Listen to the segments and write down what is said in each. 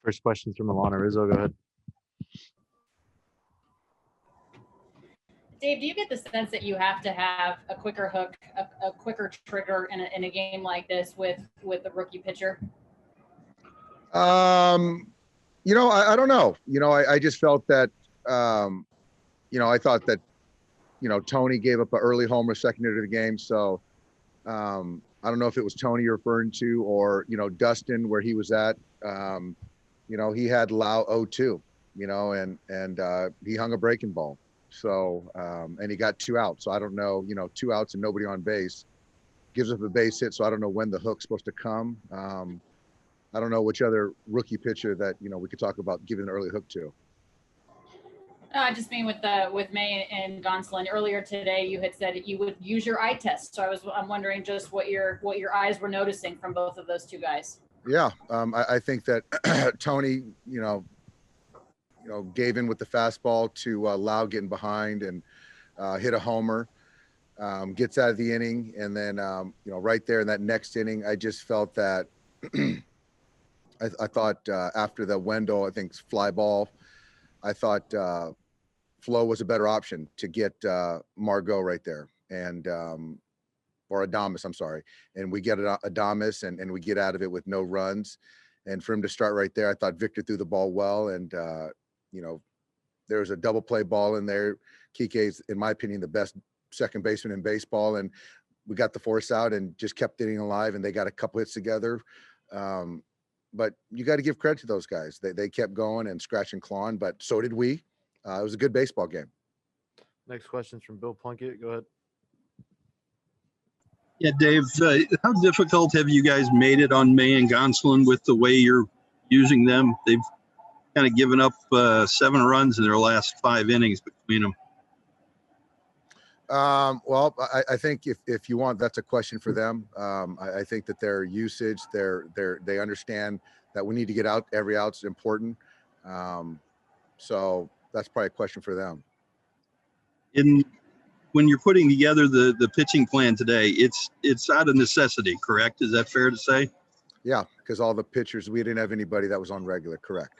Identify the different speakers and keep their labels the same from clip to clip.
Speaker 1: First question's from Alanna Rizzo. Go ahead.
Speaker 2: Dave, do you get the sense that you have to have a quicker hook, a quicker trigger in a game like this with the rookie pitcher?
Speaker 3: I don't know. I just felt that, I thought that, Tony gave up an early homer second into the game. So I don't know if it was Tony you're referring to or, Dustin where he was at. He had Lau 0-2, and he hung a breaking ball. So, and he got 2 outs. So I don't know, 2 outs and nobody on base gives up a base hit. So I don't know when the hook's supposed to come. I don't know which other rookie pitcher that, we could talk about giving an early hook to.
Speaker 2: I just mean with May and Gonsolin earlier today, you had said that you would use your eye test. So I'm wondering just what your eyes were noticing from both of those two guys.
Speaker 3: Yeah. I think that Tony, gave in with the fastball to Lau getting behind and hit a homer, gets out of the inning. And then, right there in that next inning, I just felt that I thought after the Wendell, I think fly ball, I thought Flo was a better option to get Margot right there and or Adames, I'm sorry. And we get Adames and we get out of it with no runs. And for him to start right there, I thought Victor threw the ball well. And, there was a double play ball in there. Kike's, in my opinion, the best second baseman in baseball. And we got the force out and just kept getting alive. And they got a couple hits together. But you got to give credit to those guys. They kept going and scratching clawing, but so did we. It was a good baseball game.
Speaker 1: Next question's from Bill Plunkett. Go ahead.
Speaker 4: Yeah, Dave, how difficult have you guys made it on May and Gonsolin with the way you're using them? They've kind of given up 7 runs in their last 5 innings between them.
Speaker 3: Well, I think if you want, that's a question for them. I think that their usage, they understand that we need to get out. Every out's important. So that's probably a question for them. When you're putting together the pitching plan today, it's out of necessity, correct? Is that fair to say? Yeah, because all the pitchers, we didn't have anybody that was on regular, correct.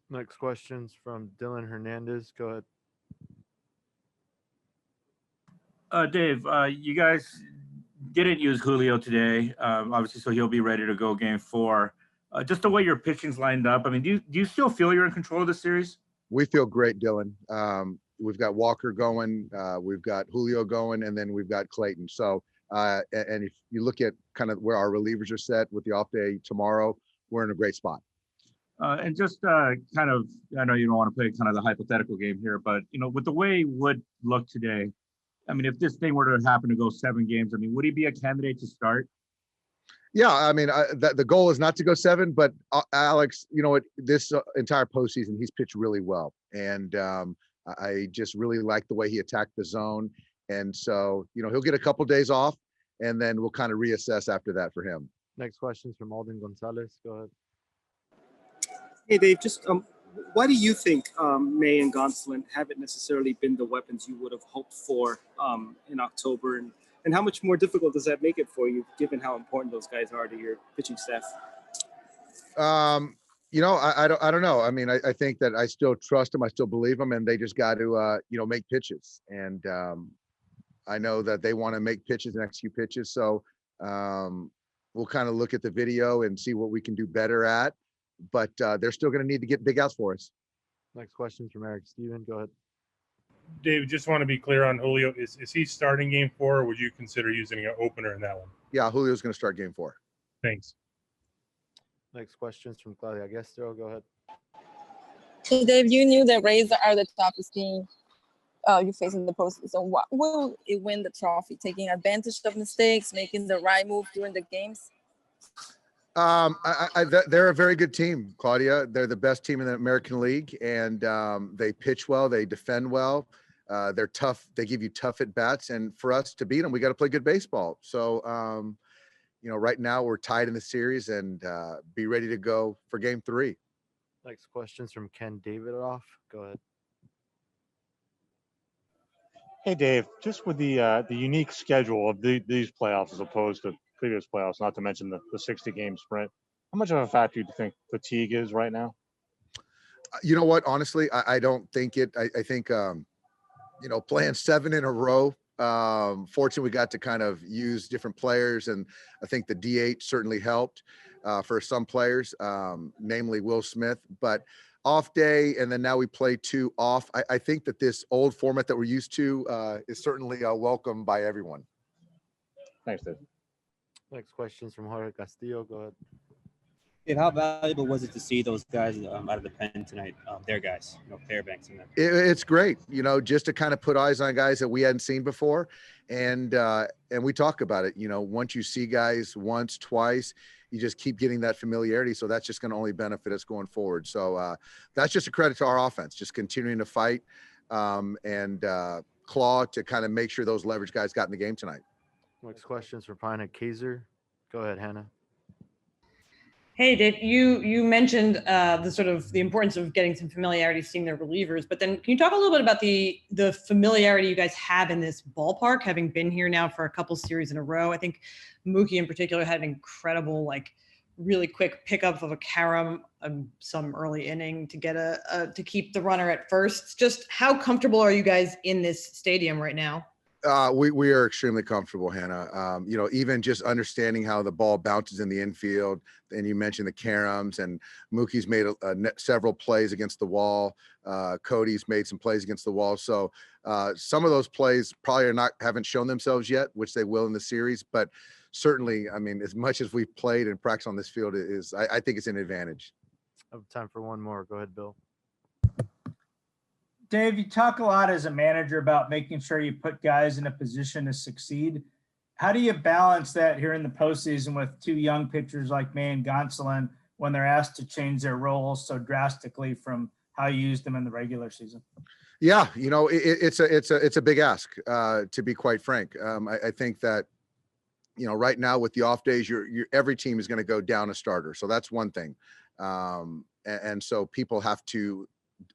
Speaker 1: Next question's from Dylan Hernandez. Go ahead.
Speaker 5: Dave, you guys didn't use Julio today, obviously, so he'll be ready to go game 4. Just the way your pitching's lined up, I mean, do you still feel you're in control of the series?
Speaker 3: We feel great, Dylan. We've got Walker going, we've got Julio going, and then we've got Clayton. So, and if you look at kind of where our relievers are set with the off day tomorrow, we're in a great spot.
Speaker 5: And just kind of, I know you don't want to play kind of the hypothetical game here, but, with the way Wood looked today, I mean, if this thing were to happen to go 7 games, I mean, would he be a candidate to start?
Speaker 3: Yeah, I mean, the goal is not to go 7, but Alex, you know what, this entire postseason, he's pitched really well. And I just really like the way he attacked the zone. And so, he'll get a couple days off and then we'll kind of reassess after that for him.
Speaker 1: Next question is from Alden Gonzalez. Go ahead.
Speaker 6: Hey, Dave, just why do you think May and Gonsolin haven't necessarily been the weapons you would have hoped for in October? And how much more difficult does that make it for you, given how important those guys are to your pitching staff?
Speaker 3: I don't know. I mean, I think that I still trust them. I still believe them, and they just got to, make pitches. And I know that they want to make pitches and execute pitches. So we'll kind of look at the video and see what we can do better at. But they're still going to need to get big outs for us.
Speaker 1: Next question from Eric Steven. Go ahead.
Speaker 7: Dave, just want to be clear on Julio. Is he starting game 4, or would you consider using an opener in that one?
Speaker 3: Yeah, Julio's going to start game 4.
Speaker 7: Thanks.
Speaker 1: Next question is from Claudia Guestero. Go ahead.
Speaker 8: Hey, Dave, you knew the Rays are the toughest team you face in the postseason. What will it win the trophy? Taking advantage of mistakes, making the right move during the games?
Speaker 3: They're a very good team, Claudia. They're the best team in the American League, and they pitch well, they defend well, they're tough, they give you tough at bats, and for us to beat them, we got to play good baseball. So, right now we're tied in the series and be ready to go for game 3.
Speaker 1: Next question's from Ken Davidoff. Go ahead.
Speaker 9: Hey, Dave, just with the unique schedule of these playoffs as opposed to previous playoffs, not to mention the 60-game sprint, How much of a factor do you think fatigue is right now?
Speaker 3: You know what? Honestly, I don't think it. I think playing 7 in a row. Fortunately, we got to kind of use different players, and I think the DH certainly helped for some players, namely Will Smith. But off day, and then now we play 2 off. I think that this old format that we're used to is certainly welcome by everyone.
Speaker 9: Thanks, Dave.
Speaker 1: Next question's from Jorge Castillo. Go ahead.
Speaker 10: Dave, how valuable was it to see those guys out of the pen tonight? Their guys, Fairbanks and them.
Speaker 3: It's great, just to kind of put eyes on guys that we hadn't seen before, and we talk about it. Once you see guys once, twice, you just keep getting that familiarity. So that's just going to only benefit us going forward. So that's just a credit to our offense, just continuing to fight and claw to kind of make sure those leverage guys got in the game tonight.
Speaker 1: Next question's from Pine Kaiser. Go ahead, Hannah.
Speaker 11: Hey, Dave, you mentioned the importance of getting some familiarity, seeing their relievers, but then can you talk a little bit about the familiarity you guys have in this ballpark, having been here now for a couple series in a row? I think Mookie in particular had an incredible, really quick pickup of a carom, some early inning to get to keep the runner at first. Just how comfortable are you guys in this stadium right now?
Speaker 3: We are extremely comfortable, Hannah. Even just understanding how the ball bounces in the infield, and you mentioned the caroms, and Mookie's made several plays against the wall. Cody's made some plays against the wall. So some of those plays probably haven't shown themselves yet, which they will in the series. But certainly, as much as we've played and practiced on this field, I think it's an advantage.
Speaker 1: I have time for one more. Go ahead, Bill.
Speaker 12: Dave, you talk a lot as a manager about making sure you put guys in a position to succeed. How do you balance that here in the postseason with 2 young pitchers like May and Gonsolin when they're asked to change their roles so drastically from how you used them in the regular season?
Speaker 3: Yeah, it's a big ask, to be quite frank. I think that right now with the off days, every team is going to go down a starter, so that's one thing, and so people have to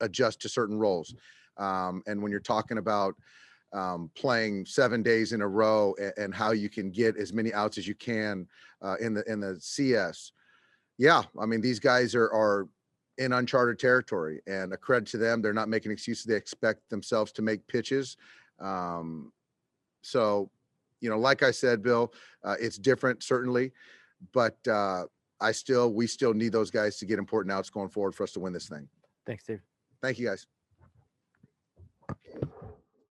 Speaker 3: adjust to certain roles. And when you're talking about playing 7 days in a row and how you can get as many outs as you can in the CS. Yeah. These guys are in uncharted territory, and a credit to them. They're not making excuses. They expect themselves to make pitches. So, like I said, Bill, it's different certainly, but we still need those guys to get important outs going forward for us to win this thing.
Speaker 1: Thanks, Dave.
Speaker 3: Thank you, guys.